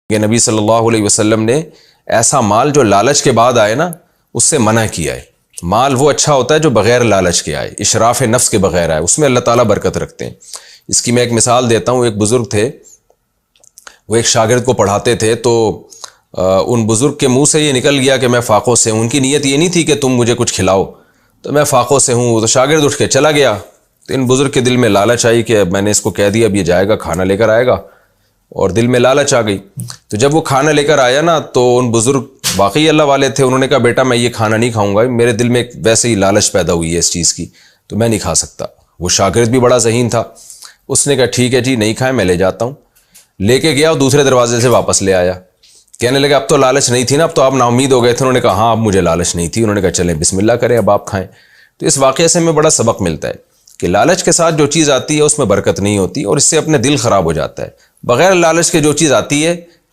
کہ نبی صلی اللہ علیہ وسلم نے ایسا مال جو لالچ کے بعد آئے نا اس سے منع کیا ہے۔ مال وہ اچھا ہوتا ہے جو بغیر لالچ کے آئے، اشراف نفس کے بغیر آئے، اس میں اللہ تعالیٰ برکت رکھتے ہیں۔ اس کی میں ایک مثال دیتا ہوں۔ ایک بزرگ تھے، وہ ایک شاگرد کو پڑھاتے تھے، تو ان بزرگ کے منہ سے یہ نکل گیا کہ میں فاقوں سے ہوں۔ ان کی نیت یہ نہیں تھی کہ تم مجھے کچھ کھلاؤ، تو میں فاقوں سے ہوں۔ تو شاگرد اٹھ کے چلا گیا، تو ان بزرگ کے دل میں لالچ آئی کہ میں نے اس کو کہہ دیا اب یہ جائے گا کھانا لے کر آئے گا، اور دل میں لالچ آ گئی۔ تو جب وہ کھانا لے کر آیا نا تو ان بزرگ واقعی اللہ والے تھے، انہوں نے کہا بیٹا میں یہ کھانا نہیں کھاؤں گا، میرے دل میں ویسے ہی لالچ پیدا ہوئی ہے اس چیز کی، تو میں نہیں کھا سکتا۔ وہ شاگرد بھی بڑا ذہین تھا، اس نے کہا ٹھیک ہے جی نہیں کھائیں، میں لے جاتا ہوں۔ لے کے گیا اور دوسرے دروازے سے واپس لے آیا۔ کہنے لگا اب تو لالچ نہیں تھی نا، اب تو آپ نا امید ہو گئے تھے۔ انہوں نے کہا ہاں اب مجھے لالچ نہیں تھی۔ انہوں نے کہا چلیں بسم اللہ کریں اب آپ کھائیں۔ تو اس واقعے سے ہمیں بڑا سبق ملتا ہے کہ لالچ کے ساتھ جو چیز آتی ہے اس میں برکت نہیں ہوتی، اور اس سے اپنے دل خراب ہو جاتا ہے۔ بغیر لالچ کے جو چیز آتی ہے